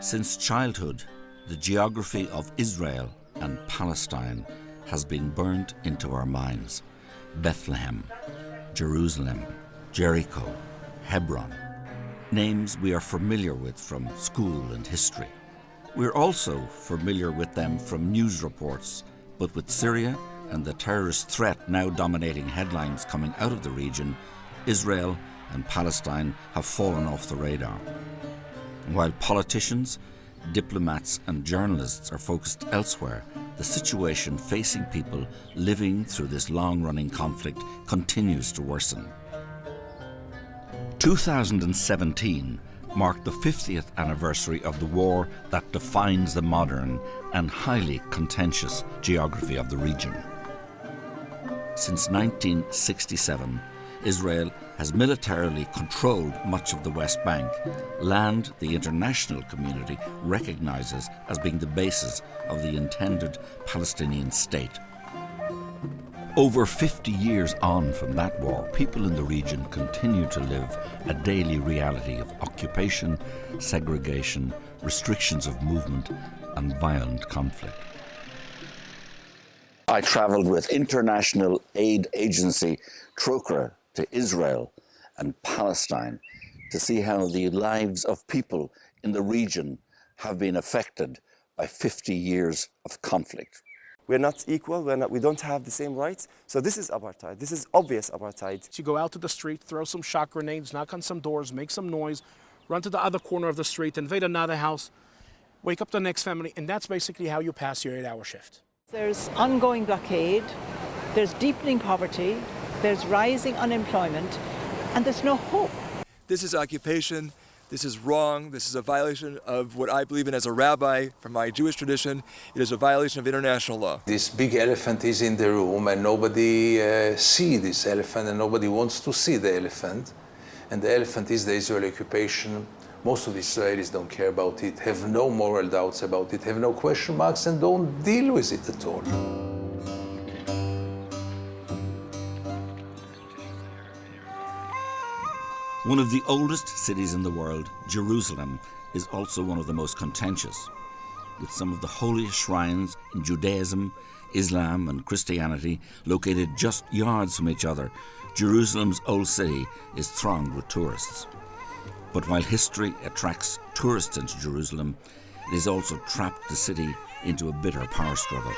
Since childhood, the geography of Israel and Palestine has been burnt into our minds. Bethlehem, Jerusalem, Jericho, Hebron. Names we are familiar with from school and history. We're also familiar with them from news reports, but with Syria and the terrorist threat now dominating headlines coming out of the region, Israel and Palestine have fallen off the radar. While politicians, diplomats and journalists are focused elsewhere, the situation facing people living through this long-running conflict continues to worsen. 2017 marked the 50th anniversary of the war that defines the modern and highly contentious geography of the region. Since 1967, Israel has militarily controlled much of the West Bank, land the international community recognizes as being the basis of the intended Palestinian state. Over 50 years on from that war, people in the region continue to live a daily reality of occupation, segregation, restrictions of movement, and violent conflict. I travelled with international aid agency Trócaire to Israel and Palestine to see how the lives of people in the region have been affected by 50 years of conflict. We're not equal, we don't have the same rights. So this is apartheid. This is obvious apartheid. You go out to the street, throw some shock grenades, knock on some doors, make some noise, run to the other corner of the street, invade another house, wake up the next family, and that's basically how you pass your 8-hour shift. There's ongoing blockade, there's deepening poverty, there's rising unemployment, and there's no hope. This is occupation. This is wrong. This is a violation of what I believe in as a rabbi from my Jewish tradition. It is a violation of international law. This big elephant is in the room and nobody sees this elephant and nobody wants to see the elephant. And the elephant is the Israeli occupation. Most of the Israelis don't care about it, have no moral doubts about it, have no question marks and don't deal with it at all. One of the oldest cities in the world, Jerusalem, is also one of the most contentious. With some of the holiest shrines in Judaism, Islam and Christianity located just yards from each other, Jerusalem's old city is thronged with tourists. But while history attracts tourists into Jerusalem, it has also trapped the city into a bitter power struggle.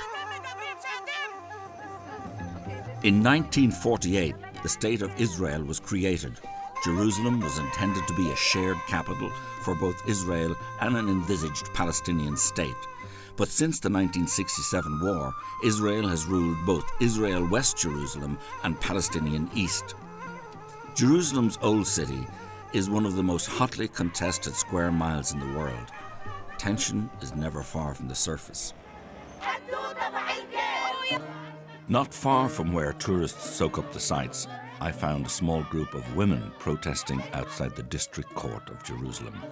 In 1948, the State of Israel was created. Jerusalem was intended to be a shared capital for both Israel and an envisaged Palestinian state. But since the 1967 war, Israel has ruled both Israel West Jerusalem and Palestinian East. Jerusalem's old city is one of the most hotly contested square miles in the world. Tension is never far from the surface. Not far from where tourists soak up the sights, I found a small group of women protesting outside the district court of Jerusalem.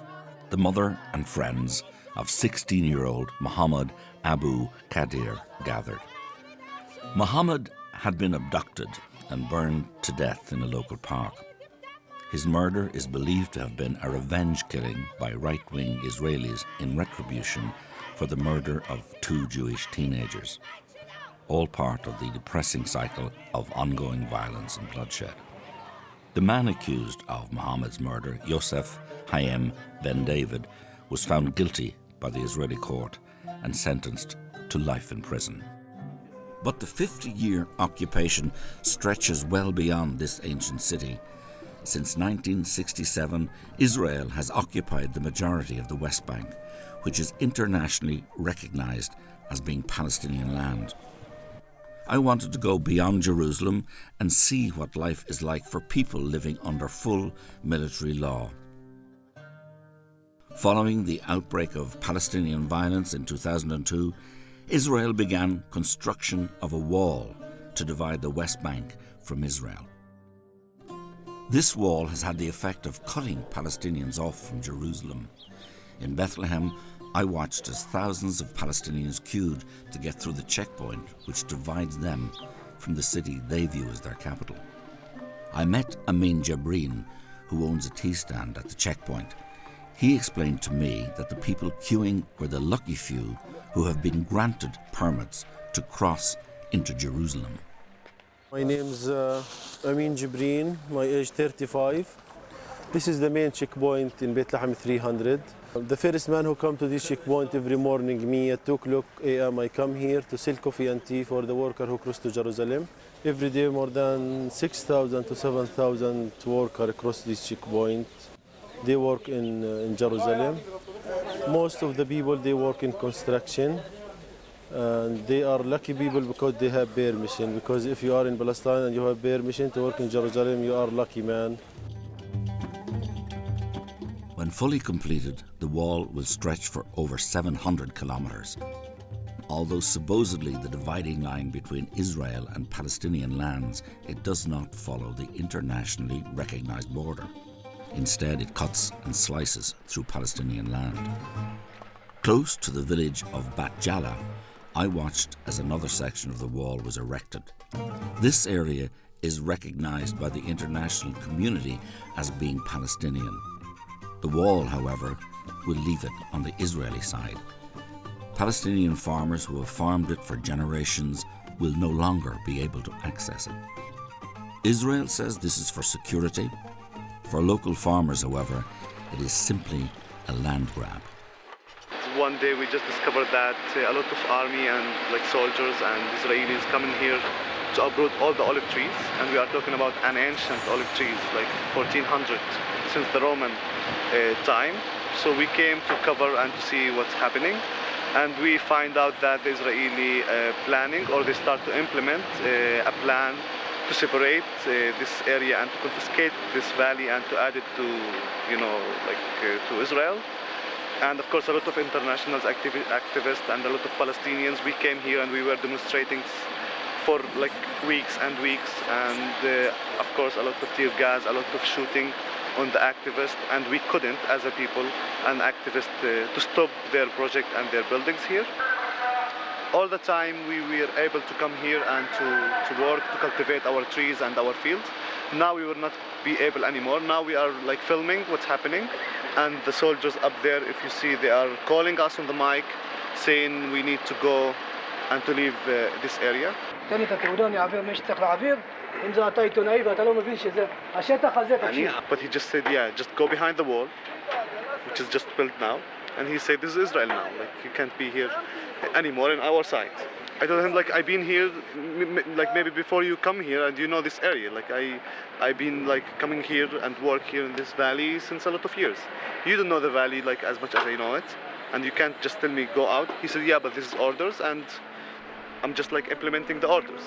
The mother and friends of 16-year-old Mohammed Abu Qadir gathered. Mohammed had been abducted and burned to death in a local park. His murder is believed to have been a revenge killing by right-wing Israelis in retribution for the murder of 2 Jewish teenagers, all part of the depressing cycle of ongoing violence and bloodshed. The man accused of Mohammed's murder, Yosef Hayem Ben David, was found guilty by the Israeli court and sentenced to life in prison. But the 50-year occupation stretches well beyond this ancient city. Since 1967, Israel has occupied the majority of the West Bank, which is internationally recognized as being Palestinian land. I wanted to go beyond Jerusalem and see what life is like for people living under full military law. Following the outbreak of Palestinian violence in 2002, Israel began construction of a wall to divide the West Bank from Israel. This wall has had the effect of cutting Palestinians off from Jerusalem. In Bethlehem, I watched as thousands of Palestinians queued to get through the checkpoint which divides them from the city they view as their capital. I met Amin Jabreen, who owns a tea stand at the checkpoint. He explained to me that the people queuing were the lucky few who have been granted permits to cross into Jerusalem. My name's Amin Jibreen, my age 35. This is the main checkpoint in Bethlehem 300. The first man who come to this checkpoint every morning, me at 2 o'clock a.m. I come here to sell coffee and tea for the worker who cross to Jerusalem. Every day more than 6,000 to 7,000 workers cross this checkpoint. They work in Jerusalem. Most of the people, they work in construction. And they are lucky people because they have permission. Because if you are in Palestine and you have permission to work in Jerusalem, you are lucky, man. When fully completed, the wall will stretch for over 700 kilometres. Although supposedly the dividing line between Israel and Palestinian lands, it does not follow the internationally recognised border. Instead, it cuts and slices through Palestinian land. Close to the village of Bat Jala, I watched as another section of the wall was erected. This area is recognised by the international community as being Palestinian. The wall, however, will leave it on the Israeli side. Palestinian farmers who have farmed it for generations will no longer be able to access it. Israel says this is for security. For local farmers, however, it is simply a land grab. One day we just discovered that a lot of army and soldiers and Israelis coming here to uproot all the olive trees, and we are talking about an ancient olive trees, like 1400, since the Roman time. So we came to cover and to see what's happening, and we find out that the Israeli planning, or they start to implement a plan to separate this area and to confiscate this valley and to add it to, to Israel. And of course, a lot of international activists and a lot of Palestinians, we came here and we were demonstrating for weeks and weeks. And of course, a lot of tear gas, a lot of shooting on the activists. And we couldn't, as a people and activists, to stop their project and their buildings here. All the time we were able to come here and to work, to cultivate our trees and our fields. Now we will not be able anymore. Now we are filming what's happening. And the soldiers up there, if you see, they are calling us on the mic, saying we need to go and to leave this area. But he just said, yeah, just go behind the wall, which is just built now. And he said, this is Israel now, you can't be here anymore in our side. I told him, I've been here, maybe before you come here, and you know this area. I've been, coming here and work here in this valley since a lot of years. You don't know the valley, as much as I know it, and you can't just tell me, go out. He said, yeah, but this is orders, and I'm just, implementing the orders.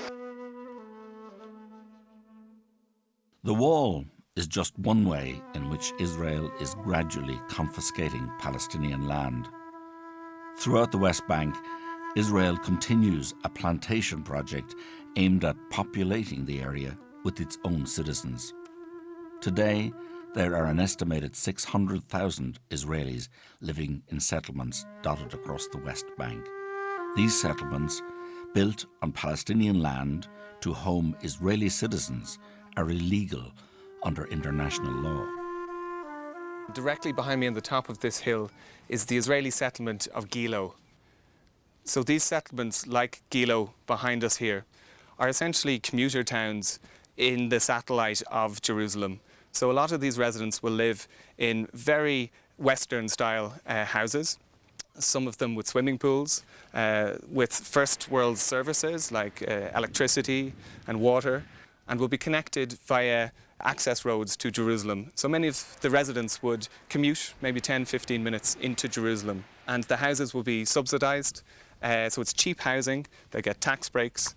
The wall is just one way in which Israel is gradually confiscating Palestinian land. Throughout the West Bank, Israel continues a plantation project aimed at populating the area with its own citizens. Today, there are an estimated 600,000 Israelis living in settlements dotted across the West Bank. These settlements, built on Palestinian land to home Israeli citizens, are illegal under international law. Directly behind me on the top of this hill is the Israeli settlement of Gilo. So these settlements, like Gilo behind us here, are essentially commuter towns in the satellite of Jerusalem. So a lot of these residents will live in very Western-style houses, some of them with swimming pools, with first world services like electricity and water, and will be connected via access roads to Jerusalem. So many of the residents would commute maybe 10, 15 minutes into Jerusalem, and the houses will be subsidized. So it's cheap housing, they get tax breaks,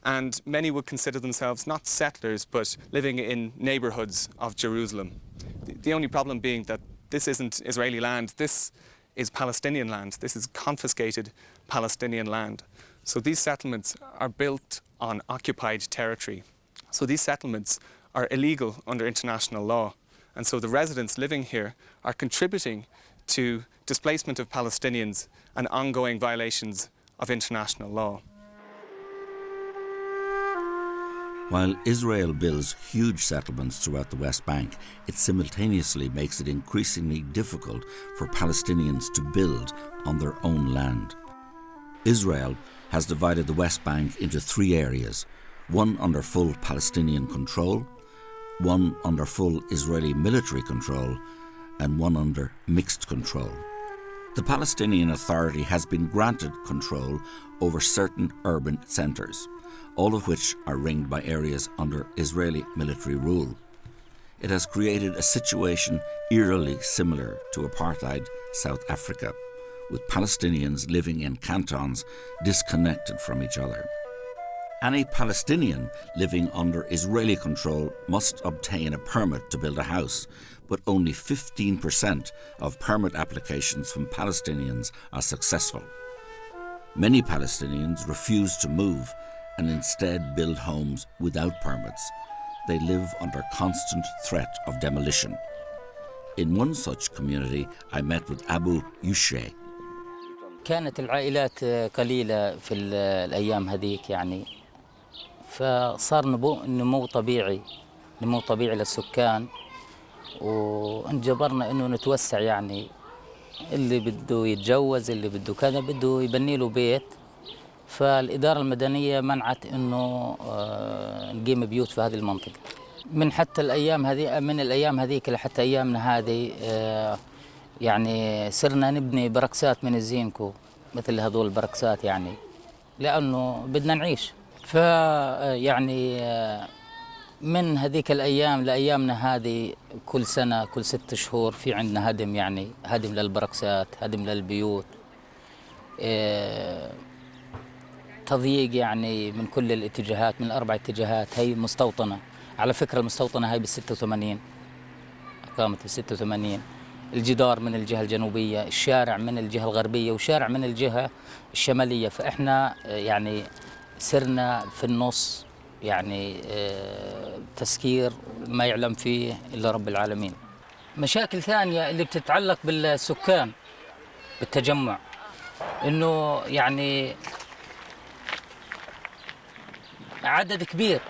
and many would consider themselves not settlers, but living in neighbourhoods of Jerusalem. The only problem being that this isn't Israeli land, this is Palestinian land, this is confiscated Palestinian land. So these settlements are built on occupied territory. So these settlements are illegal under international law. And so the residents living here are contributing to displacement of Palestinians and ongoing violations of international law. While Israel builds huge settlements throughout the West Bank, it simultaneously makes it increasingly difficult for Palestinians to build on their own land. Israel has divided the West Bank into 3 areas, one under full Palestinian control, one under full Israeli military control, and one under mixed control. The Palestinian Authority has been granted control over certain urban centres, all of which are ringed by areas under Israeli military rule. It has created a situation eerily similar to apartheid South Africa, with Palestinians living in cantons disconnected from each other. Any Palestinian living under Israeli control must obtain a permit to build a house, but only 15% of permit applications from Palestinians are successful. Many Palestinians refuse to move and instead build homes without permits. They live under constant threat of demolition. In one such community, I met with Abu Yushe. كانت العائلات قليلة في الأيام هذيك يعني فصار نمو طبيعي للسكان وانجبرنا إنه نتوسع يعني اللي بده يتجوز اللي بده كذا بده يبني له بيت فالإدارة المدنية منعت إنه نقيم بيوت في هذه المنطقة من حتى الأيام هذه من الأيام هذيك لحتى أيامنا هذه يعني صرنا نبني بركسات من الزينكو مثل هذول البركسات يعني لأنه بدنا نعيش فيعني من هذيك الأيام لأيامنا هذه كل سنة كل 6 شهور في عندنا هدم يعني هدم للبركسات هدم للبيوت تضييق يعني من كل الاتجاهات من 4 اتجاهات هي مستوطنة على فكرة المستوطنة هي بال86 قامت بال86 الجدار من الجهة الجنوبية الشارع من الجهة الغربية وشارع من الجهة الشمالية فإحنا يعني سرنا في النص يعني تسكير ما يعلم فيه إلا رب العالمين مشاكل ثانية اللي بتتعلق بالسكان بالتجمع إنه يعني عدد كبير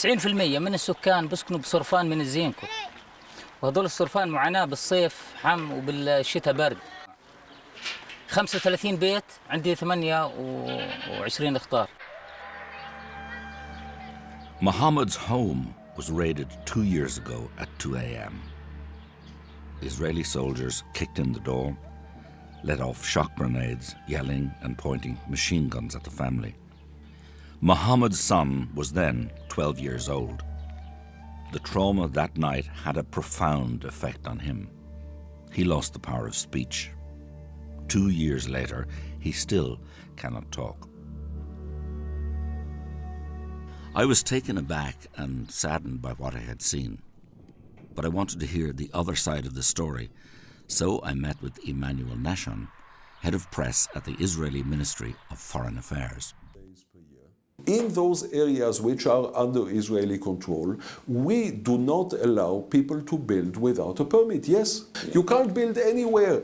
90% من السكان بيسكنوا بصرفان من الزينكو وهذول الصرفان معاناة بالصيف حم وبالشتاء برد 35 بيت عندي 28 اختار. Mohammed's home was raided 2 years ago at 2 a.m. Israeli soldiers kicked in the door, let off shock grenades, yelling and pointing machine guns at the family. Mohammed's son was then 12 years old. The trauma that night had a profound effect on him. He lost the power of speech. 2 years later, he still cannot talk. I was taken aback and saddened by what I had seen, but I wanted to hear the other side of the story, so I met with Emmanuel Nashon, head of press at the Israeli Ministry of Foreign Affairs. In those areas which are under Israeli control, we do not allow people to build without a permit. Yes, you can't build anywhere,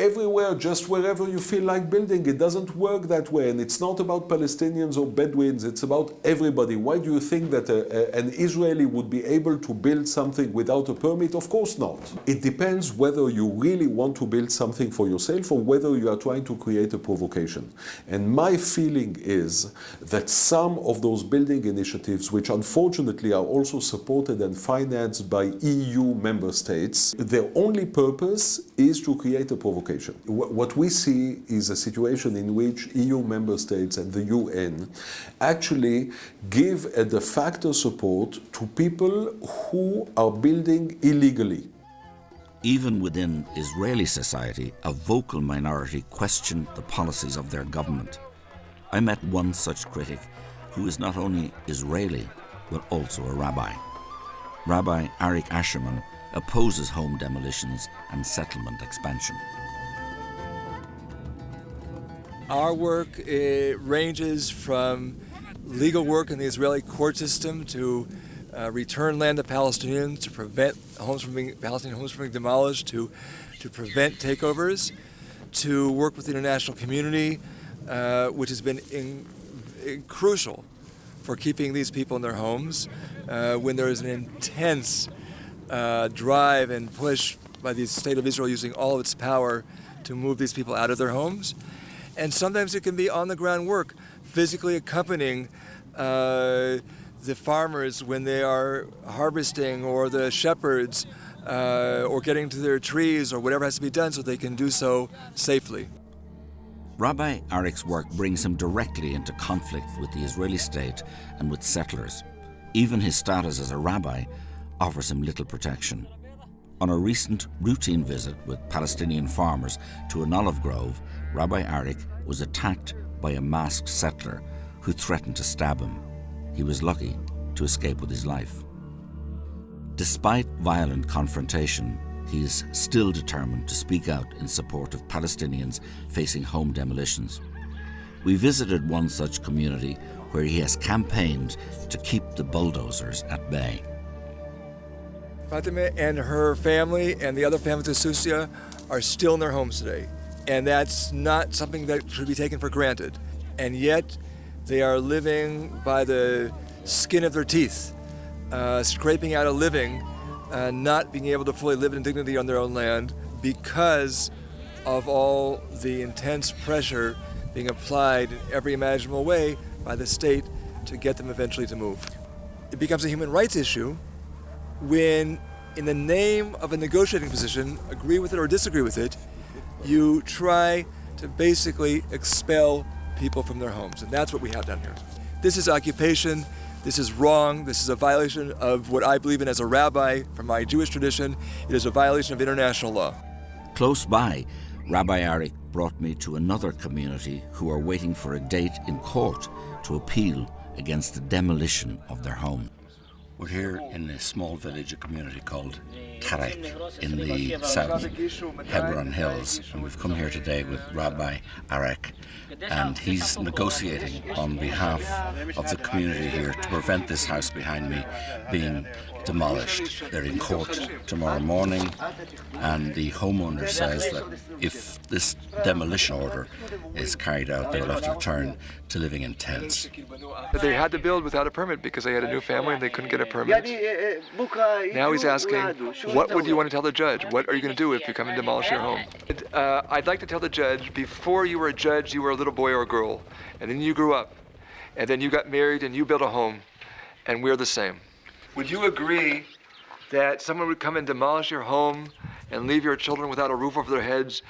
everywhere, just wherever you feel like building. It doesn't work that way, and it's not about Palestinians or Bedouins, it's about everybody. Why do you think that an Israeli would be able to build something without a permit? Of course not. It depends whether you really want to build something for yourself or whether you are trying to create a provocation. And my feeling is that some of those building initiatives, which unfortunately are also supported and financed by EU member states, their only purpose is to create a provocation. What we see is a situation in which EU member states and the UN actually give a de facto support to people who are building illegally. Even within Israeli society, a vocal minority questioned the policies of their government. I met one such critic who is not only Israeli, but also a rabbi. Rabbi Arik Asherman opposes home demolitions and settlement expansion. Our work ranges from legal work in the Israeli court system to return land to Palestinians, to prevent Palestinian homes from being demolished, to prevent takeovers, to work with the international community, which has been crucial for keeping these people in their homes when there is an intense drive and push by the state of Israel using all of its power to move these people out of their homes. And sometimes it can be on-the-ground work, physically accompanying the farmers when they are harvesting, or the shepherds, or getting to their trees, or whatever has to be done so they can do so safely. Rabbi Arik's work brings him directly into conflict with the Israeli state and with settlers. Even his status as a rabbi offers him little protection. On a recent routine visit with Palestinian farmers to an olive grove, Rabbi Arik was attacked by a masked settler who threatened to stab him. He was lucky to escape with his life. Despite violent confrontation, he is still determined to speak out in support of Palestinians facing home demolitions. We visited one such community where he has campaigned to keep the bulldozers at bay. Fatima and her family and the other families of Susia are still in their homes today. And that's not something that should be taken for granted. And yet, they are living by the skin of their teeth, scraping out a living, not being able to fully live in dignity on their own land because of all the intense pressure being applied in every imaginable way by the state to get them eventually to move. It becomes a human rights issue when, in the name of a negotiating position, agree with it or disagree with it, you try to basically expel people from their homes. And that's what we have down here. This is occupation. This is wrong. This is a violation of what I believe in as a rabbi from my Jewish tradition. It is a violation of international law. Close by, Rabbi Arik brought me to another community who are waiting for a date in court to appeal against the demolition of their home. We're here in a small village, a community called Trócaire in the southern Hebron Hills, and we've come here today with Rabbi Arik, and he's negotiating on behalf of the community here to prevent this house behind me being demolished. They're in court tomorrow morning, and the homeowner says that if this demolition order is carried out, they will have to return to living in tents. They had to build without a permit because they had a new family and they couldn't get a permit. Now he's asking, what would you want to tell the judge? What are you going to do if you come and demolish your home? I'd like to tell the judge, before you were a judge, you were a little boy or a girl, and then you grew up, and then you got married and you built a home, and we're the same. Would you agree that someone would come and demolish your home and leave your children without a roof over their heads,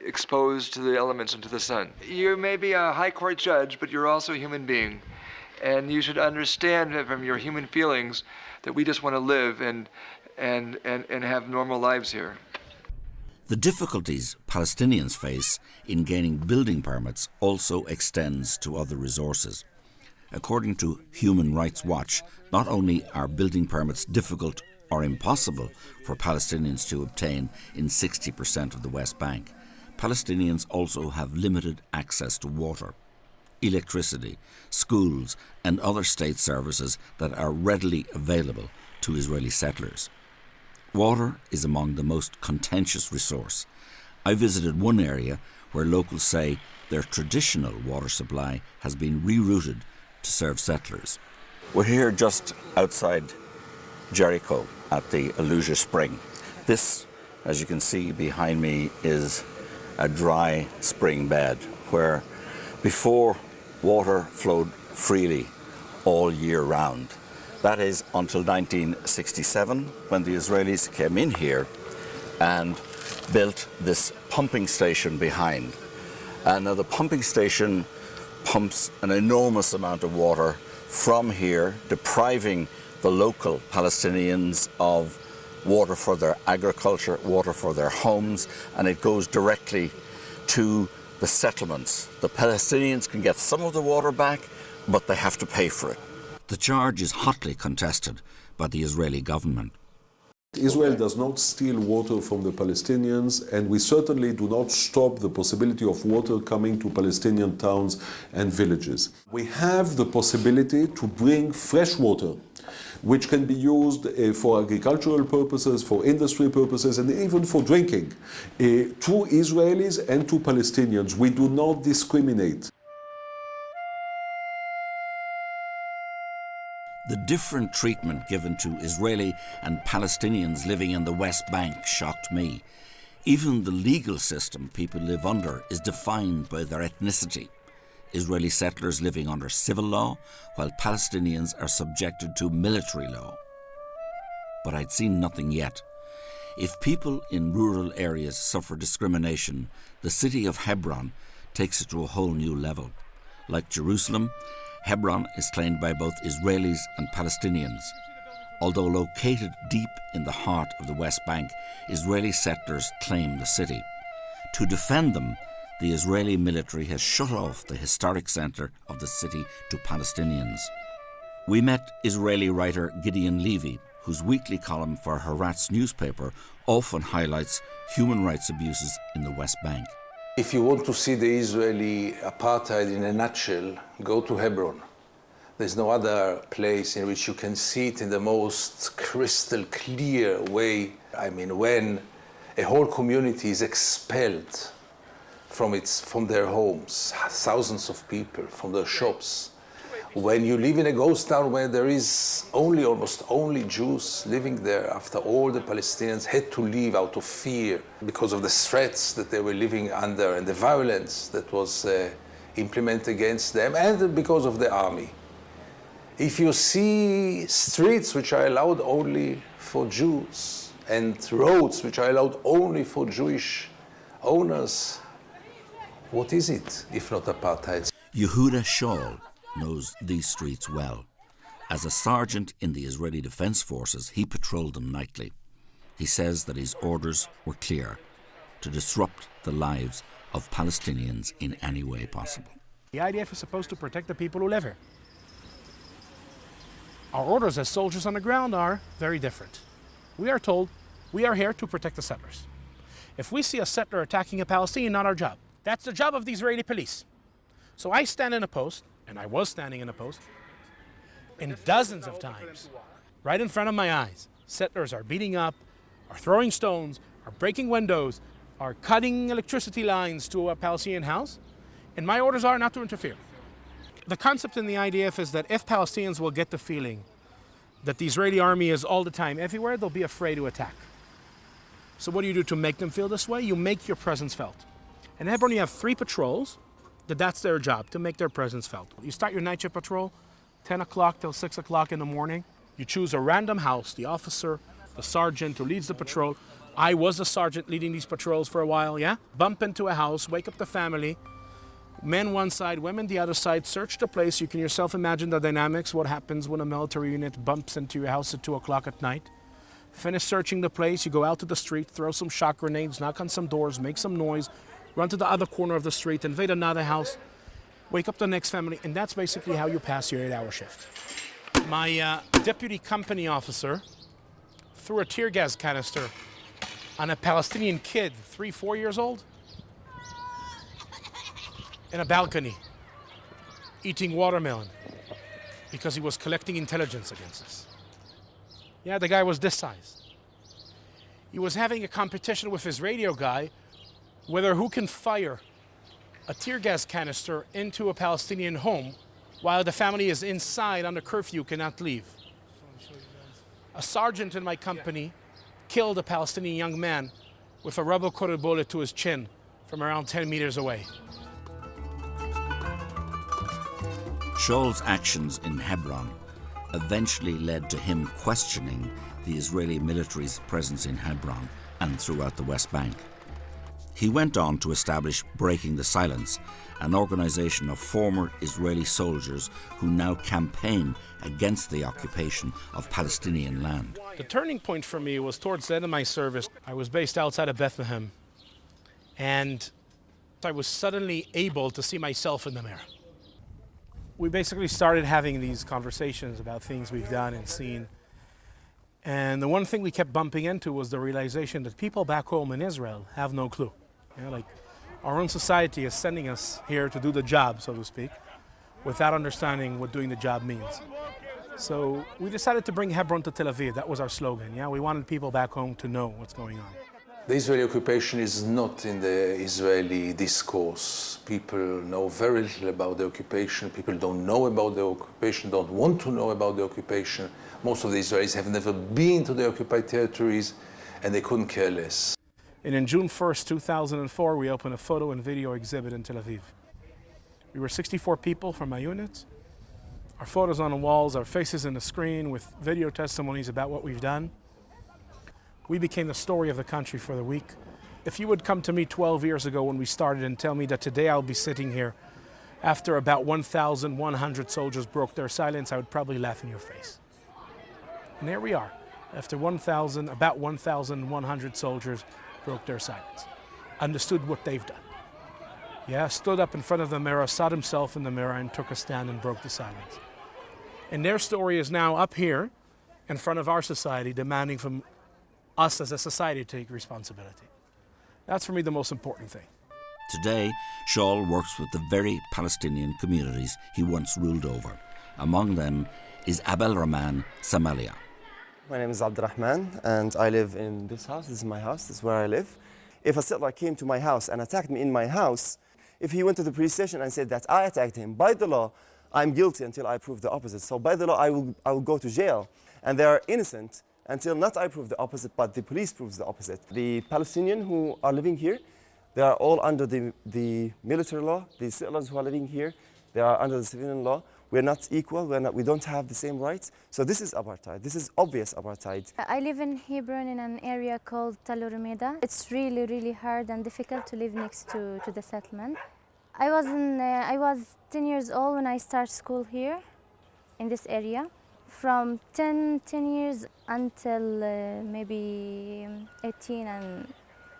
exposed to the elements and to the sun? You may be a high court judge, but you're also a human being. And you should understand from your human feelings that we just want to live and have normal lives here. The difficulties Palestinians face in gaining building permits also extends to other resources. According to Human Rights Watch, not only are building permits difficult or impossible for Palestinians to obtain in 60% of the West Bank, Palestinians also have limited access to water, electricity, schools, and other state services that are readily available to Israeli settlers. Water is among the most contentious resource. I visited one area where locals say their traditional water supply has been rerouted to serve settlers. We're here just outside Jericho at the Aluja Spring. This, as you can see behind me, is a dry spring bed where before water flowed freely all year round. That is until 1967, when the Israelis came in here and built this pumping station behind. And now the pumping station pumps an enormous amount of water from here, depriving the local Palestinians of water for their agriculture, water for their homes, and it goes directly to the settlements. The Palestinians can get some of the water back, but they have to pay for it. The charge is hotly contested by the Israeli government. Israel does not steal water from the Palestinians, and we certainly do not stop the possibility of water coming to Palestinian towns and villages. We have the possibility to bring fresh water, which can be used for agricultural purposes, for industry purposes, and even for drinking, to Israelis and to Palestinians. We do not discriminate. The different treatment given to Israeli and Palestinians living in the West Bank shocked me. Even the legal system people live under is defined by their ethnicity. Israeli settlers living under civil law, while Palestinians are subjected to military law. But I'd seen nothing yet. If people in rural areas suffer discrimination, the city of Hebron takes it to a whole new level. Like Jerusalem, Hebron is claimed by both Israelis and Palestinians. Although located deep in the heart of the West Bank, Israeli settlers claim the city. To defend them, the Israeli military has shut off the historic centre of the city to Palestinians. We met Israeli writer Gideon Levy, whose weekly column for Haaretz newspaper often highlights human rights abuses in the West Bank. If you want to see the Israeli apartheid in a nutshell, go to Hebron. There's no other place in which you can see it in the most crystal clear way. I mean, when a whole community is expelled from their homes, thousands of people from their shops. When you live in a ghost town where there is almost only Jews living there after all the Palestinians had to leave out of fear because of the threats that they were living under and the violence that was implemented against them and because of the army. If you see streets which are allowed only for Jews and roads which are allowed only for Jewish owners, what is it if not apartheid? Yehuda Shaul knows these streets well. As a sergeant in the Israeli Defense Forces, he patrolled them nightly. He says that his orders were clear: to disrupt the lives of Palestinians in any way possible. The IDF is supposed to protect the people who live here. Our orders as soldiers on the ground are very different. We are told we are here to protect the settlers. If we see a settler attacking a Palestinian, not our job. That's the job of the Israeli police. So I stand in a post, and I was standing in a post, and dozens of times, right in front of my eyes, settlers are beating up, are throwing stones, are breaking windows, are cutting electricity lines to a Palestinian house, and my orders are not to interfere. The concept in the IDF is that if Palestinians will get the feeling that the Israeli army is all the time everywhere, they'll be afraid to attack. So what do you do to make them feel this way? You make your presence felt. In Hebron, you have 3 patrols. That's their job, to make their presence felt. You start your night shift patrol, 10 o'clock till 6 o'clock in the morning. You choose a random house, the officer, the sergeant who leads the patrol. I was the sergeant leading these patrols for a while, yeah? Bump into a house, wake up the family. Men one side, women the other side, search the place. You can yourself imagine the dynamics, what happens when a military unit bumps into your house at 2 o'clock at night. Finish searching the place, you go out to the street, throw some shock grenades, knock on some doors, make some noise, run to the other corner of the street, invade another house, wake up the next family, and that's basically how you pass your 8-hour shift. My deputy company officer threw a tear gas canister on a Palestinian kid, 3-4 years old, in a balcony, eating watermelon, because he was collecting intelligence against us. Yeah, the guy was this size. He was having a competition with his radio guy whether who can fire a tear gas canister into a Palestinian home while the family is inside under curfew, cannot leave. A sergeant in my company killed a Palestinian young man with a rubber-coated bullet to his chin from around 10 meters away. Shaul's actions in Hebron eventually led to him questioning the Israeli military's presence in Hebron and throughout the West Bank. He went on to establish Breaking the Silence, an organization of former Israeli soldiers who now campaign against the occupation of Palestinian land. The turning point for me was towards the end of my service. I was based outside of Bethlehem, and I was suddenly able to see myself in the mirror. We basically started having these conversations about things we've done and seen. And the one thing we kept bumping into was the realization that people back home in Israel have no clue. You know, like our own society is sending us here to do the job, so to speak, without understanding what doing the job means. So we decided to bring Hebron to Tel Aviv. That was our slogan. Yeah, we wanted people back home to know what's going on. The Israeli occupation is not in the Israeli discourse. People know very little about the occupation. People don't know about the occupation, don't want to know about the occupation. Most of the Israelis have never been to the occupied territories, and they couldn't care less. And in June 1st, 2004, we opened a photo and video exhibit in Tel Aviv. We were 64 people from my unit. Our photos on the walls, our faces on the screen with video testimonies about what we've done. We became the story of the country for the week. If you would come to me 12 years ago when we started and tell me that today I'll be sitting here after about 1,100 soldiers broke their silence, I would probably laugh in your face. And there we are. After about 1,100 soldiers broke their silence, understood what they've done. Yeah, stood up in front of the mirror, saw himself in the mirror and took a stand and broke the silence. And their story is now up here in front of our society, demanding from us as a society to take responsibility. That's for me the most important thing. Today, Shaul works with the very Palestinian communities he once ruled over. Among them is Abel Rahman Samalia. My name is Abdurrahman, and I live in this house. This is my house. This is where I live. If a settler came to my house and attacked me in my house, if he went to the police station and said that I attacked him, by the law, I'm guilty until I prove the opposite. So by the law, I will go to jail. And they are innocent until not I prove the opposite, but the police proves the opposite. The Palestinians who are living here, they are all under the military law. The settlers who are living here, they are under the civilian law. We're not equal. We don't have the same rights. So this is apartheid. This is obvious apartheid. I live in Hebron in an area called Talurmeda. It's really, really hard and difficult to live next to the settlement. I was 10 years old when I started school here in this area. From 10 years until maybe 18, and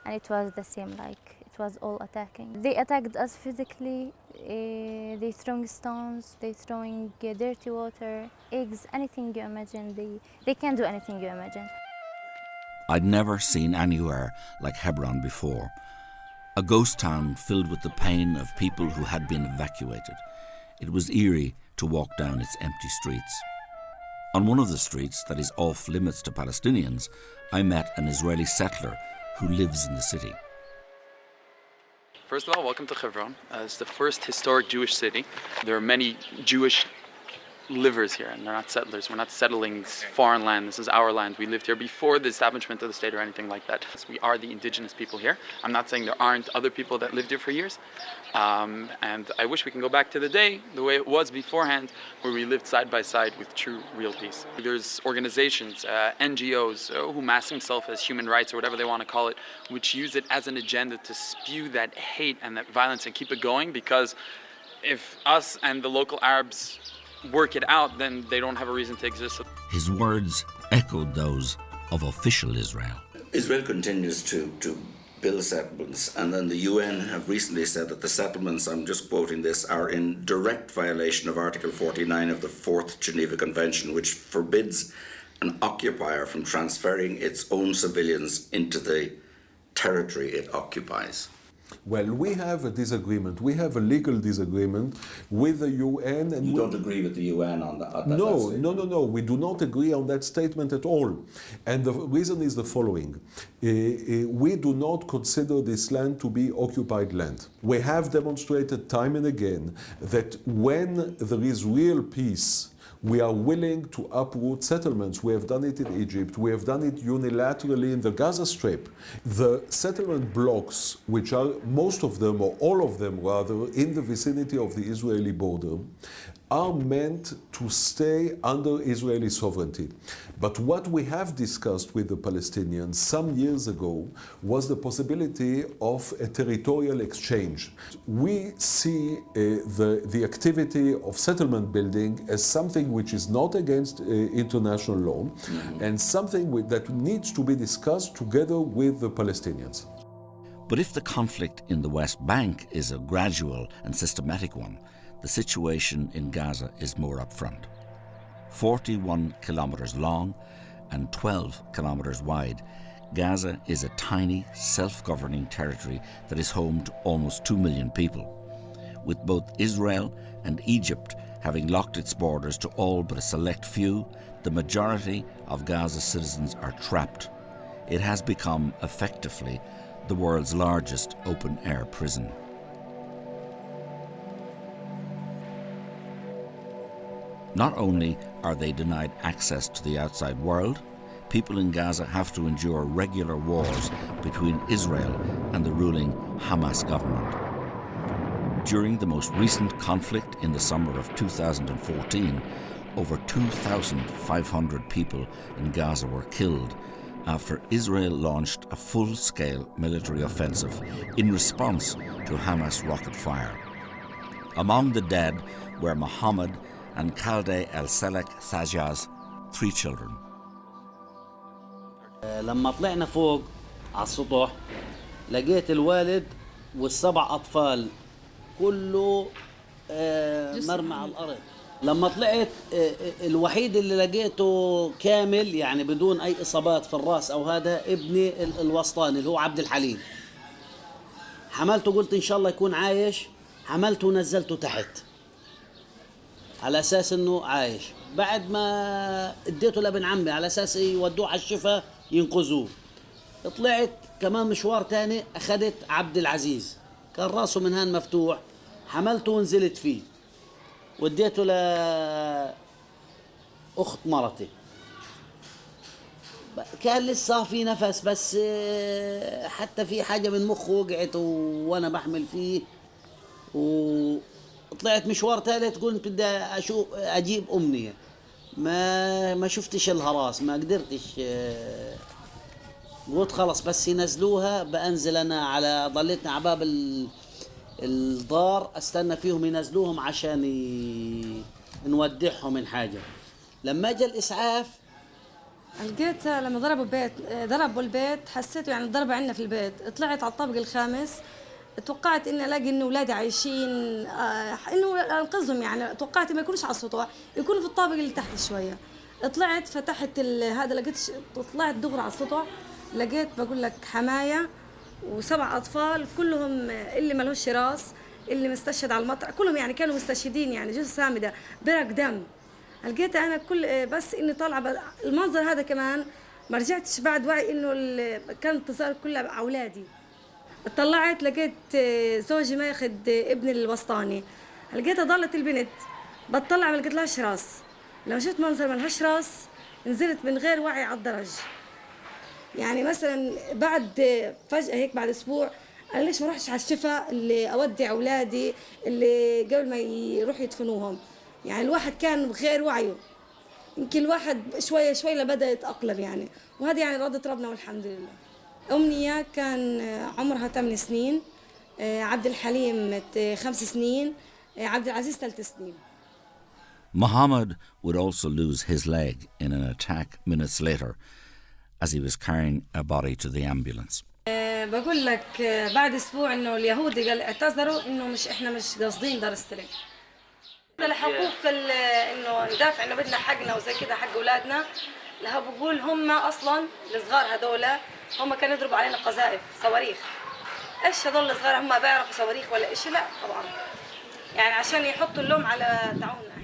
it was the same, like it was all attacking. They attacked us physically, they throwing stones, they throwing dirty water, eggs, anything you imagine. They can do anything you imagine. I'd never seen anywhere like Hebron before. A ghost town filled with the pain of people who had been evacuated. It was eerie to walk down its empty streets. On one of the streets that is off limits to Palestinians, I met an Israeli settler who lives in the city. First of all, welcome to Hebron. It's the first historic Jewish city. There are many Jewish livers here, and they're not settlers. We're not settling foreign land. This is our land. We lived here before the establishment of the state or anything like that. We are the indigenous people here. I'm not saying there aren't other people that lived here for years. And I wish we can go back to the day, the way it was beforehand, where we lived side by side with true, real peace. There's organizations, NGOs, who mask themselves as human rights or whatever they want to call it, which use it as an agenda to spew that hate and that violence and keep it going, because if us and the local Arabs work it out, then they don't have a reason to exist. His words echoed those of official Israel. Israel continues to build settlements, and then the UN have recently said that the settlements, I'm just quoting this, are in direct violation of Article 49 of the 4th Geneva Convention, which forbids an occupier from transferring its own civilians into the territory it occupies. Well, we have a disagreement. We have a legal disagreement with the UN. And you don't agree with the UN on that? No. We do not agree on that statement at all. And the reason is the following. We do not consider this land to be occupied land. We have demonstrated time and again that when there is real peace, we are willing to uproot settlements. We have done it in Egypt. We have done it unilaterally in the Gaza Strip. The settlement blocks, which are most of them, or all of them rather, in the vicinity of the Israeli border, are meant to stay under Israeli sovereignty. But what we have discussed with the Palestinians some years ago was the possibility of a territorial exchange. We see the activity of settlement building as something which is not against international law, and something that needs to be discussed together with the Palestinians. But if the conflict in the West Bank is a gradual and systematic one, the situation in Gaza is more upfront. 41 kilometers long and 12 kilometers wide, Gaza is a tiny, self-governing territory that is home to almost 2 million people. With both Israel and Egypt having locked its borders to all but a select few, the majority of Gaza's citizens are trapped it has become effectively the world's largest open-air prison. Not only are they denied access to the outside world, people in Gaza have to endure regular wars between Israel and the ruling Hamas government. During the most recent conflict in the summer of 2014, over 2,500 people in Gaza were killed after Israel launched a full-scale military offensive in response to Hamas rocket fire. Among the dead were Mohammed and Khalde El-Selek Sajjaz, 3 children. لما طلعنا فوق على السطح لقيت الوالد وال7 أطفال كله مرمى على الأرض. لما طلعت الوحيد اللي لقيته كامل يعني بدون أي إصابات في الرأس أو هذا ابني الوسطاني اللي هو عبد الحليم. حملته قلت إن شاء الله يكون عايش، حملته ونزلته تحت على أساس إنه عايش. بعد ما اديته لابن عمي على أساس يودوه على الشفا ينقذوه. طلعت كمان مشوار تاني أخذت عبد العزيز كان راسه من هان مفتوح، حملته ونزلت فيه وديته لأخت مرتي. كان لسه في نفس بس حتى في حاجة من مخه وقعت وأنا بحمل فيه. وطلعت مشوار ثالث قلت بدي أجيب أمنية، ما شفتش الهراس ما قدرتش. قلت خلص بس ينزلوها بأنزل أنا على ضليتنا على باب الدار استنى فيهم ينزلوهم عشان نودعهم من حاجة. لما جاء الإسعاف لقيت لما ضربوا البيت حسيته يعني الضربة عندنا في البيت. طلعت على الطابق الخامس، توقعت إني ألاقي إن أولادي عايشين، إنه أنقذهم يعني. توقعت ما يكونوش على السطح، يكونوا في الطابق اللي تحت شوية. طلعت فتحت هذا لقيت طلعت دغري على السطح لقيت بقول لك حماية و7 أطفال كلهم اللي ملوش راس، اللي مستشهد على المطرح، كلهم يعني كانوا مستشهدين يعني جثث سامدة برق دم. لقيت أنا كل بس إني طالعة المنظر هذا كمان ما رجعتش بعد وعي إنه كان التصارف كله على أولادي. طلعت لقيت زوجي ما ياخد ابني الوسطاني، لقيتها ضلت البنت بتطلع ما لقيتلهاش راس. لما شفت منظر ما لهاش راس نزلت من غير وعي على الدرج. يعني مثلا بعد فجأة هيك بعد أسبوع أنا ليش ما رحتش على الشفا اللي أودع أولادي اللي قبل ما يروحوا يدفنوهم. يعني الواحد كان بغير وعيه، يمكن الواحد شوية شوية لبدأ يتأقلم يعني. وهذه يعني رضت ربنا والحمد لله. أمنية كان عمرها 8 سنين، عبد الحليم 5 سنين، عبد العزيز 3 سنين. Mohammed would also lose his leg in an attack minutes later as he was carrying a body to the ambulance. بقول لك بعد اسبوع انه اليهود اعتذروا انه احنا مش قاصدين دار السلام. الحقوق انه ندافع انه بدنا حقنا وزي كده حق اولادنا. لها بقول هم اصلا الصغار هذول هم كانوا يضربوا علينا قذائف صواريخ. ايش هذول الصغار هم بيعرفوا صواريخ ولا ايش؟ لا طبعا يعني عشان يحطوا اللوم على تعاوننا.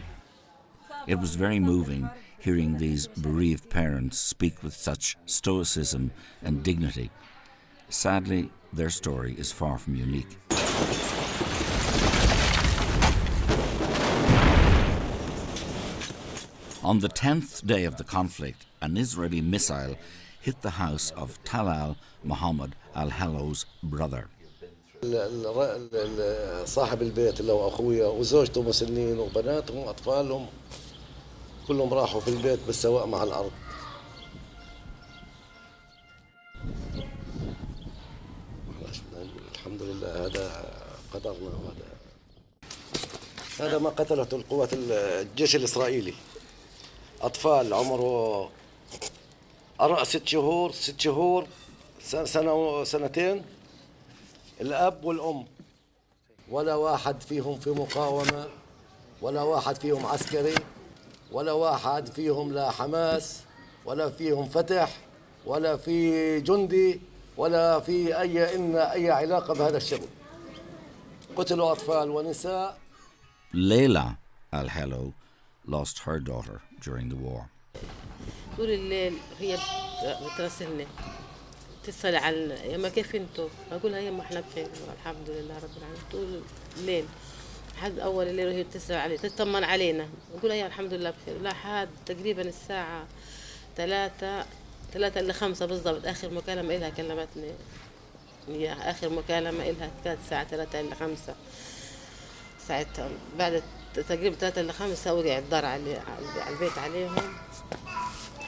It was very moving hearing these bereaved parents speak with such stoicism and dignity. Sadly, their story is far from unique. On the 10th day of the conflict, an Israeli missile hit the house of Talal Mohammed al-Hello's brother. صاحب البيت اللي هو أخويا وزوجته مسنين وبناتهم وأطفالهم كلهم راحوا في البيت بالسواء مع الأرض. الحمد لله هذا قدرنا. هذا ما قتلته القوات الجيش الإسرائيلي. أطفال عمره 6 شهور سنة وسنتين، الأب والأم، ولا واحد فيهم في مقاومة، ولا واحد فيهم عسكري، ولا واحد فيهم لا حماس، ولا فيهم فتح، ولا في جندي، ولا في أي علاقة بهذا الشغل. قتلوا أطفال ونساء. Layla al-Hello lost her daughter during the war. طول الليل هي بتراسلني تسأل عن يما كيف انتوا؟ اقولها يما احنا بخير الحمد لله رب العالمين. طول الليل لحد اول الليل وهي تسأل علي تطمن علينا، اقولها يا الحمد لله بخير لحد تقريبا الساعة 3 إلى 5 بالضبط. آخر مكالمة إلها كلمتني، هي آخر مكالمة إلها كانت الساعة 3 إلى 5. ساعتها بعد تقريبا 3 إلى 5 وقع الدار على البيت عليهم.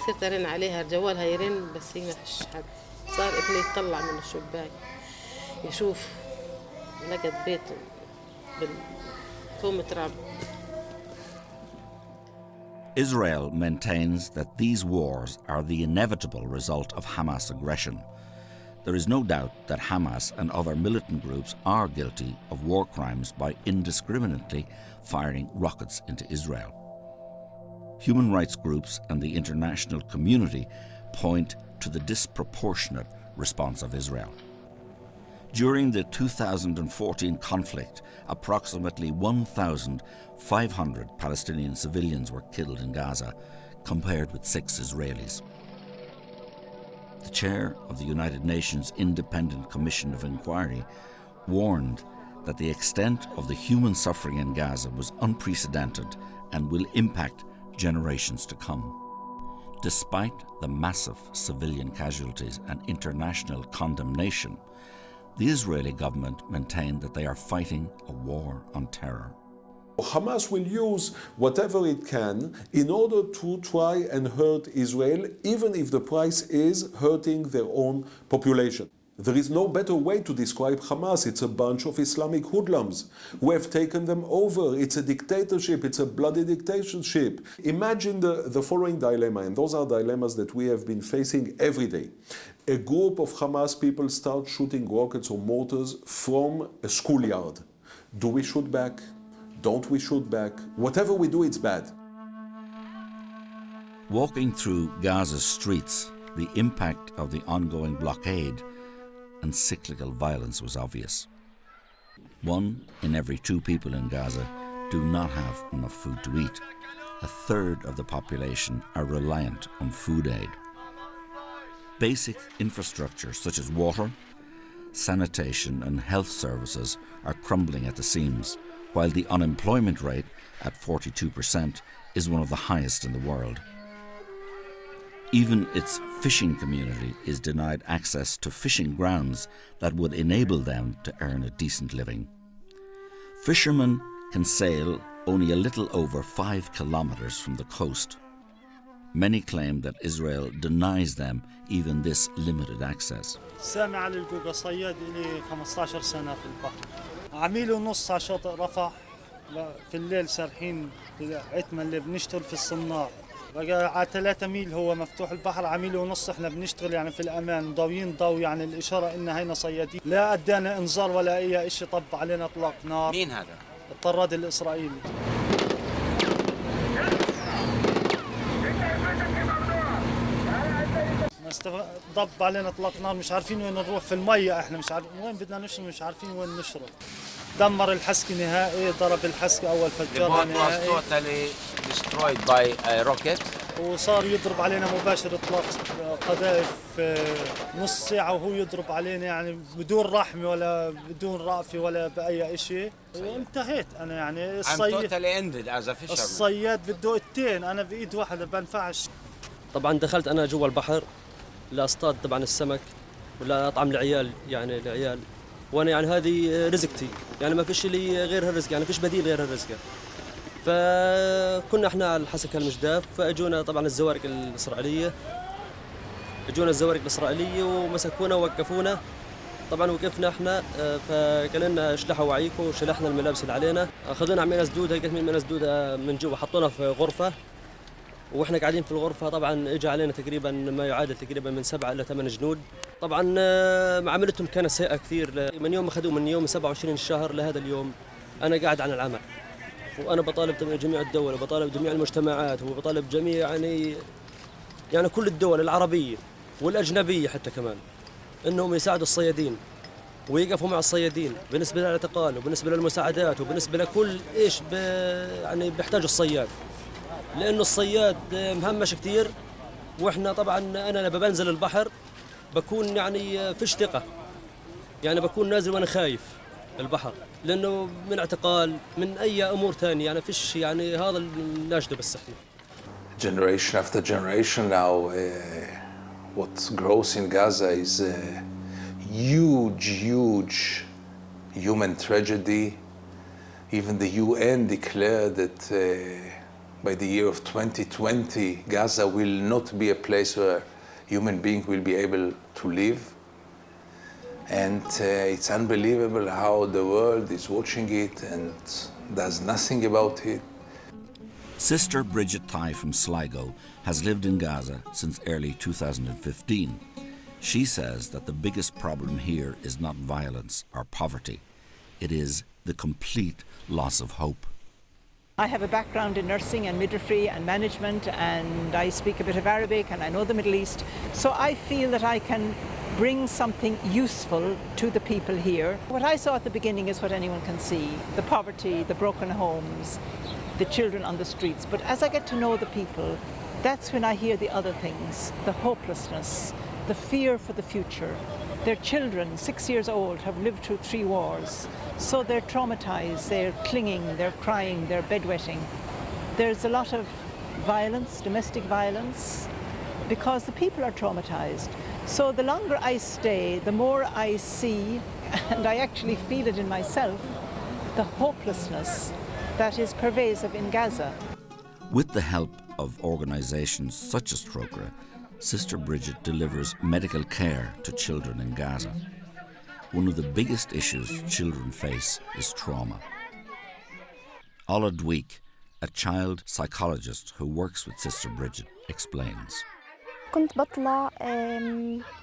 صرت أرن عليها جوالها يرن بس هي ما فيش حد. صار ابني يطلع من الشباك يشوف لقت بيته بالكوم تراب. Israel maintains that these wars are the inevitable result of Hamas aggression. There is no doubt that Hamas and other militant groups are guilty of war crimes by indiscriminately firing rockets into Israel. Human rights groups and the international community point to the disproportionate response of Israel. During the 2014 conflict, approximately 1,500 Palestinian civilians were killed in Gaza, compared with 6 Israelis. The chair of the United Nations Independent Commission of Inquiry warned that the extent of the human suffering in Gaza was unprecedented and will impact generations to come. Despite the massive civilian casualties and international condemnation, the Israeli government maintained that they are fighting a war on terror. Hamas will use whatever it can in order to try and hurt Israel, even if the price is hurting their own population. There is no better way to describe Hamas. It's a bunch of Islamic hoodlums who have taken them over. It's a dictatorship. It's a bloody dictatorship. Imagine the following dilemma, and those are dilemmas that we have been facing every day. A group of Hamas people start shooting rockets or mortars from a schoolyard. Do we shoot back? Don't we shoot back? Whatever we do, it's bad. Walking through Gaza's streets, the impact of the ongoing blockade and cyclical violence was obvious. 1 in every 2 people in Gaza do not have enough food to eat. 1/3 of the population are reliant on food aid. Basic infrastructure such as water, sanitation and health services are crumbling at the seams, while the unemployment rate at 42% is one of the highest in the world. Even its fishing community is denied access to fishing grounds that would enable them to earn a decent living. Fishermen can sail only a little over 5 kilometers from the coast. Many claim that Israel denies them even this limited access. سامي علي الجوجا صياد لي 15 سنة في البحر. عميل ونص على شاطئ رفح في الليل سارحين عتمة اللي بنشتغل في الصناع. بقى على 3 ميل هو مفتوح البحر، عميل ونص احنا بنشتغل يعني في الامان ضاويين ضو يعني الاشاره ان هينا صيادين. لا ادانا انذار ولا اي شيء، طب علينا اطلاق نار. مين هذا؟ الطراد الاسرائيلي. ضب علينا اطلاق نار، مش عارفين وين نروح في الميه، احنا مش عارفين وين بدنا نشرب، مش عارفين وين نشرب. دمر الحسكه نهائي، ضرب الحسكه اول فجار نهائي. destroyed by a rocket. وصار يضرب علينا مباشر اطلاق قذائف نص ساعه وهو يضرب علينا يعني بدون رحمه ولا بدون رأفه ولا باي شيء. وانتهيت انا يعني الصياد بده ايدتين، انا بايد واحده بنفعش. طبعا دخلت انا جوا البحر لاصطاد طبعا السمك ولا اطعم العيال، يعني العيال، وانا يعني هذه رزقتي، يعني ما فيش لي غير هالرزق، يعني فيش بديل غير هالرزق. فكنا احنا على الحسكه المجداف، فاجونا طبعا الزوارق الاسرائيليه، ومسكونا ووقفونا. طبعا وقفنا احنا، فقال لنا اشلحوا وعيكم وشلحنا الملابس اللي علينا، اخذونا عملنا سدوده، لقيت من سدوده من جوا، حطونا في غرفه، واحنا قاعدين في الغرفه طبعا اجى علينا تقريبا ما يعادل تقريبا من 7 إلى 8 جنود. طبعا معاملتهم كانت سيئه كثير، من يوم اخذوه من يوم 27 الشهر لهذا اليوم انا قاعد عن العمل، وانا بطالب جميع الدول وبطالب جميع المجتمعات وبطالب جميع يعني كل الدول العربيه والاجنبيه حتى كمان انهم يساعدوا الصيادين ويقفوا مع الصيادين بالنسبه للاعتقال وبالنسبه للمساعدات وبالنسبه لكل ايش يعني بيحتاجوا الصياد، لانه الصياد مهمش كثير. واحنا طبعا انا لما بنزل البحر بكون يعني فيش ثقة، يعني بكون نازل وأنا خايف البحر، لأنه من اعتقال من أي أمور ثانية، يعني فيش يعني هذا الناشدة بس احنا. Generation after generation now, what grows in Gaza is a huge human tragedy. Even the UN declared that by the year of 2020, Gaza will not be a place where human beings will be able to live. And it's unbelievable how the world is watching it and does nothing about it. Sister Bridget Thai from Sligo has lived in Gaza since early 2015. She says that the biggest problem here is not violence or poverty. It is the complete loss of hope. I have a background in nursing and midwifery and management, and I speak a bit of Arabic and I know the Middle East. So I feel that I can bring something useful to the people here. What I saw at the beginning is what anyone can see: the poverty, the broken homes, the children on the streets. But as I get to know the people, that's when I hear the other things: the hopelessness, the fear for the future. Their children, 6 years old, have lived through 3 wars. So they're traumatized, they're clinging, they're crying, they're bedwetting. There's a lot of violence, domestic violence, because the people are traumatized. So the longer I stay, the more I see, and I actually feel it in myself, the hopelessness that is pervasive in Gaza. With the help of organisations such as Trócaire, Sister Bridget delivers medical care to children in Gaza. One of the biggest issues children face is trauma. Ola Dweek, a child psychologist who works with Sister Bridget, explains.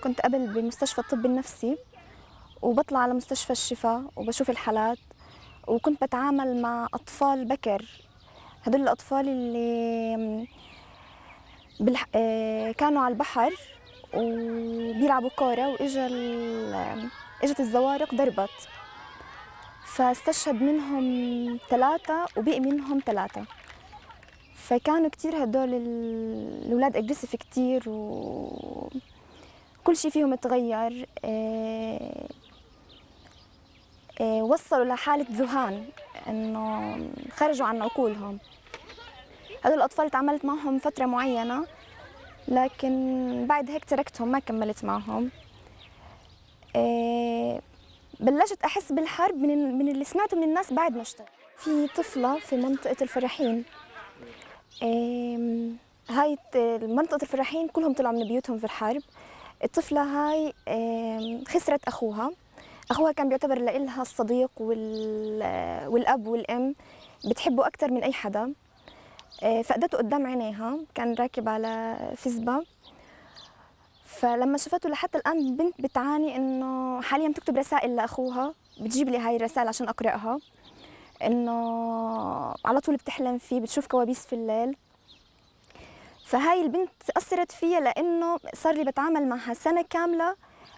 كنت قبل بمستشفى الطب النفسي، وبطلع على مستشفى الشفاء وبشوف الحالات، وكنت بتعامل مع أطفال بكر. هدول الأطفال اللي كانوا على البحر وبيلعبوا كورة، اجت الزوارق ضربت، فاستشهد منهم 3 وبقي منهم 3. فكانوا كتير هدول الأولاد أجريسيف كتير، وكل شيء فيهم تغير. وصلوا لحالة ذهان، إنه خرجوا عن عقولهم. هدول الأطفال تعاملت معهم فترة معينة، لكن بعد هيك تركتهم، ما كملت معهم. بلشت أحس بالحرب من اللي سمعته من الناس بعد ما اشتغل. في طفلة في منطقة الفلاحين، هاي منطقة الفلاحين كلهم طلعوا من بيوتهم في الحرب. الطفلة هاي خسرت أخوها كان بيعتبر لها الصديق والأب والأم، بتحبه أكتر من أي حدا. فقدته قدام عينيها، كان راكب على فزبة. فلما شفته لحتى الآن بنت بتعاني إنه حاليا بتكتب رسائل لأخوها، بتجيب لي هاي الرسائل عشان أقرأها، إنه على طول بتحلم فيه، بتشوف كوابيس في الليل. فهاي البنت أثرت فيها، لأنه صار لي بتعامل معها سنة كاملة،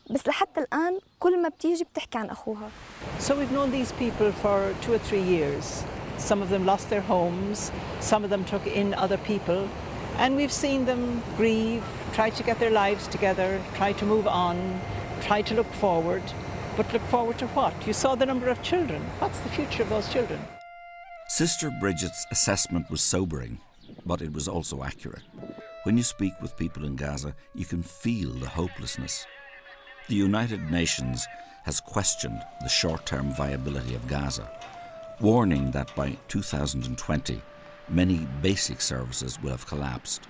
بس لحتى الآن كل ما بتيجي بتحكي عن أخوها. So we've known these people for 2 or 3 years. Some of them lost their homes, some of them took in other people, and we've seen them grieve, try to get their lives together, try to move on, try to look forward. But look forward to what? You saw the number of children. What's the future of those children? Sister Bridget's assessment was sobering, but it was also accurate. When you speak with people in Gaza, you can feel the hopelessness. The United Nations has questioned the short-term viability of Gaza, warning that by 2020, many basic services will have collapsed.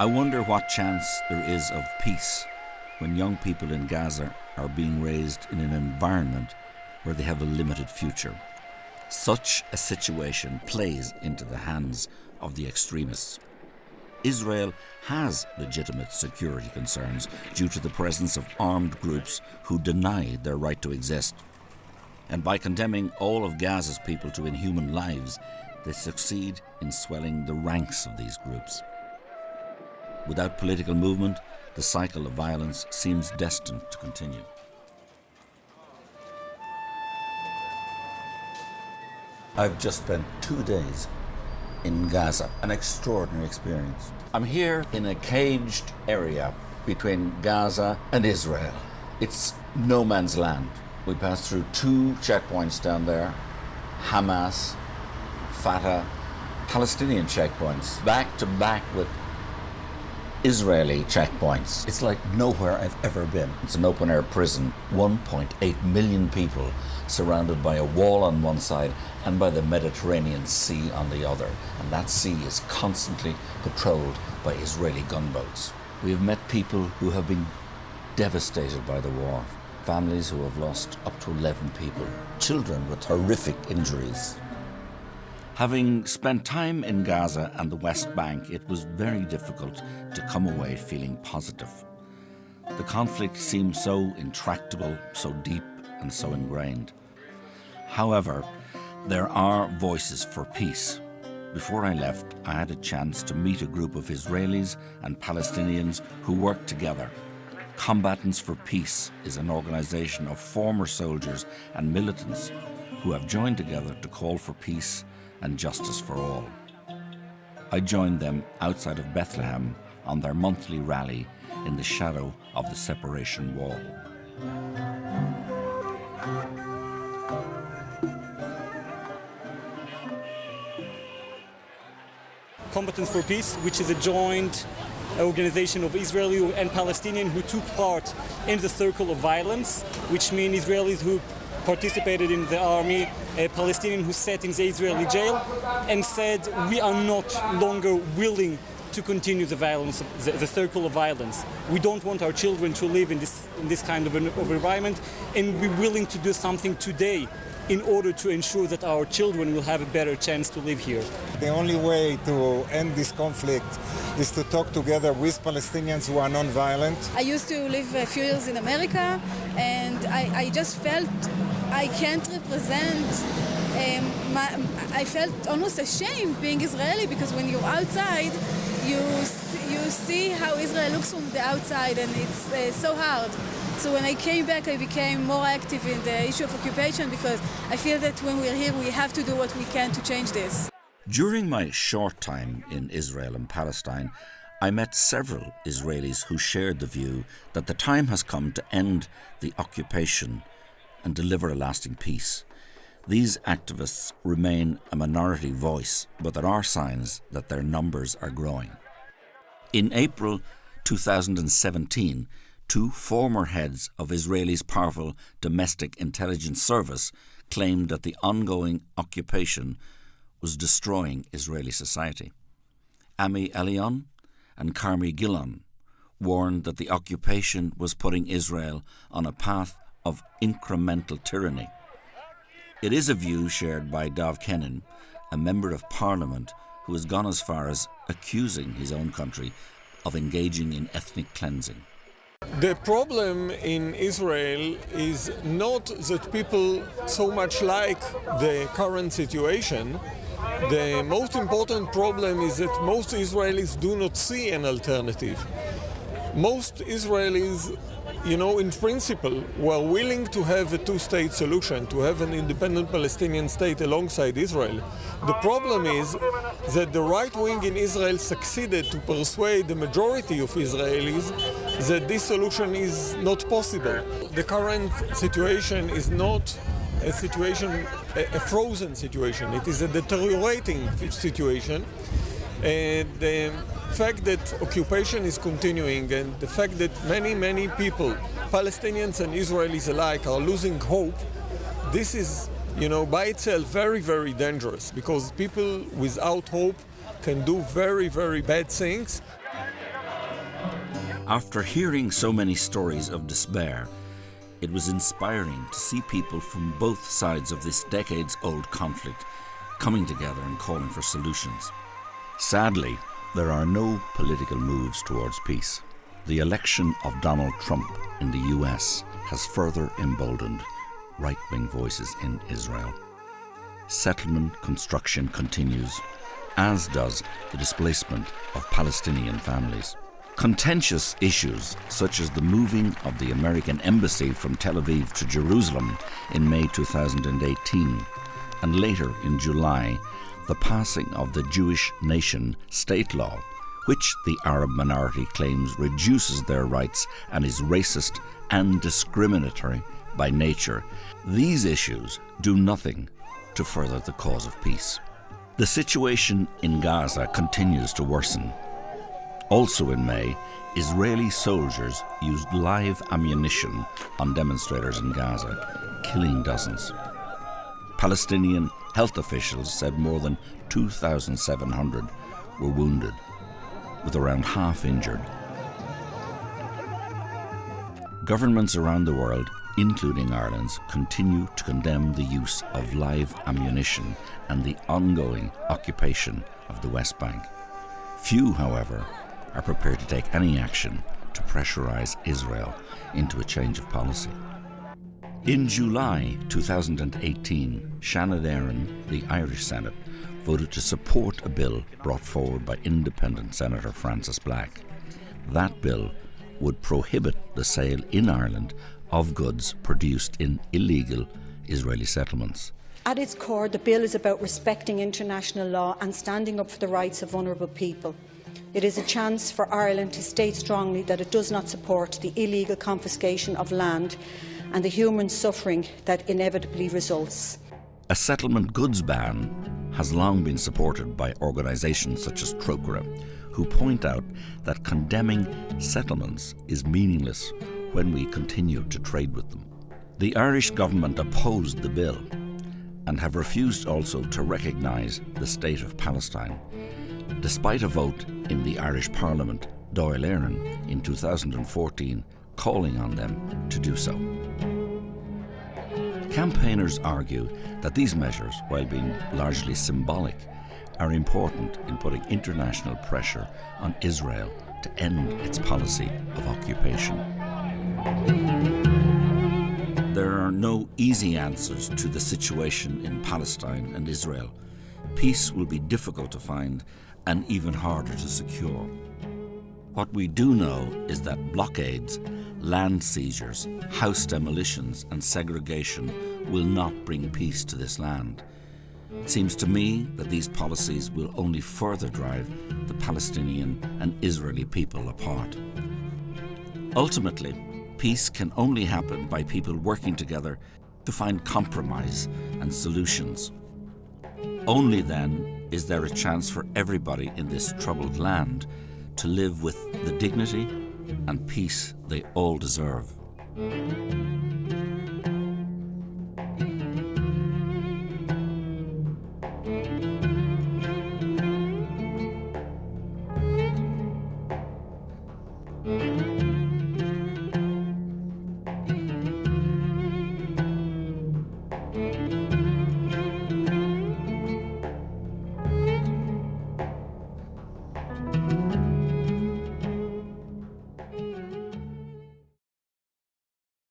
I wonder what chance there is of peace when young people in Gaza are being raised in an environment where they have a limited future. Such a situation plays into the hands of the extremists. Israel has legitimate security concerns due to the presence of armed groups who deny their right to exist. And by condemning all of Gaza's people to inhuman lives, they succeed in swelling the ranks of these groups. Without political movement, the cycle of violence seems destined to continue. I've just spent 2 days in Gaza, an extraordinary experience. I'm here in a caged area between Gaza and Israel. It's no man's land. We passed through 2 checkpoints down there, Hamas, Fatah, Palestinian checkpoints, back to back with Israeli checkpoints. It's like nowhere I've ever been. It's an open-air prison, 1.8 million people surrounded by a wall on one side and by the Mediterranean Sea on the other. And that sea is constantly patrolled by Israeli gunboats. We have met people who have been devastated by the war, families who have lost up to 11 people, children with horrific injuries. Having spent time in Gaza and the West Bank, it was very difficult to come away feeling positive. The conflict seemed so intractable, so deep and so ingrained. However, there are voices for peace. Before I left, I had a chance to meet a group of Israelis and Palestinians who work together. Combatants for Peace is an organization of former soldiers and militants who have joined together to call for peace and justice for all. I joined them outside of Bethlehem on their monthly rally in the shadow of the separation wall. Combatants for Peace, which is a joint organization of Israeli and Palestinian who took part in the circle of violence, which means Israelis who participated in the army, a Palestinian who sat in the Israeli jail and said, we are not longer willing to continue the violence, the circle of violence. We don't want our children to live in this kind of environment, and we're willing to do something today in order to ensure that our children will have a better chance to live here. The only way to end this conflict is to talk together with Palestinians who are non-violent. I used to live a few years in America, and I just felt I can't represent. I felt almost ashamed being Israeli, because when you're outside, you see how Israel looks from the outside, and it's so hard. So when I came back, I became more active in the issue of occupation, because I feel that when we're here, we have to do what we can to change this. During my short time in Israel and Palestine, I met several Israelis who shared the view that the time has come to end the occupation and deliver a lasting peace. These activists remain a minority voice, but there are signs that their numbers are growing. In April 2017, 2 former heads of Israel's powerful domestic intelligence service claimed that the ongoing occupation was destroying Israeli society. Ami Elion and Carmi Gilon warned that the occupation was putting Israel on a path of incremental tyranny. It is a view shared by Dov Kennan, a member of parliament who has gone as far as accusing his own country of engaging in ethnic cleansing. The problem in Israel is not that people so much like the current situation. The most important problem is that most Israelis do not see an alternative. Most Israelis, in principle, were willing to have a 2-state solution, to have an independent Palestinian state alongside Israel. The problem is that the right wing in Israel succeeded to persuade the majority of Israelis that this solution is not possible. The current situation is not a frozen situation. It is a deteriorating situation. The fact that occupation is continuing, and the fact that many people, Palestinians and Israelis alike, are losing hope, this is, by itself very, very dangerous, because people without hope can do very, very bad things. After hearing so many stories of despair, it was inspiring to see people from both sides of this decades-old conflict coming together and calling for solutions. Sadly, there are no political moves towards peace. The election of Donald Trump in the US has further emboldened right-wing voices in Israel. Settlement construction continues, as does the displacement of Palestinian families. Contentious issues such as the moving of the American embassy from Tel Aviv to Jerusalem in May 2018, and later in July, the passing of the Jewish Nation State Law, which the Arab minority claims reduces their rights and is racist and discriminatory by nature. These issues do nothing to further the cause of peace. The situation in Gaza continues to worsen. Also in May, Israeli soldiers used live ammunition on demonstrators in Gaza, killing dozens. Palestinian health officials said more than 2,700 were wounded, with around half injured. Governments around the world, including Ireland's, continue to condemn the use of live ammunition and the ongoing occupation of the West Bank. Few, however, are prepared to take any action to pressurize Israel into a change of policy. In July 2018, Shannon Aaron, the Irish Senate, voted to support a bill brought forward by independent Senator Francis Black. That bill would prohibit the sale in Ireland of goods produced in illegal Israeli settlements. At its core, the bill is about respecting international law and standing up for the rights of vulnerable people. It is a chance for Ireland to state strongly that it does not support the illegal confiscation of land and the human suffering that inevitably results. A settlement goods ban has long been supported by organisations such as Trócaire, who point out that condemning settlements is meaningless when we continue to trade with them. The Irish government opposed the bill and have refused also to recognise the state of Palestine, despite a vote in the Irish Parliament, Dáil Éireann, in 2014, calling on them to do so. Campaigners argue that these measures, while being largely symbolic, are important in putting international pressure on Israel to end its policy of occupation. There are no easy answers to the situation in Palestine and Israel. Peace will be difficult to find and even harder to secure. What we do know is that blockades, land seizures, house demolitions and segregation will not bring peace to this land. It seems to me that these policies will only further drive the Palestinian and Israeli people apart. Ultimately, peace can only happen by people working together to find compromise and solutions. Only then is there a chance for everybody in this troubled land to live with the dignity and peace they all deserve.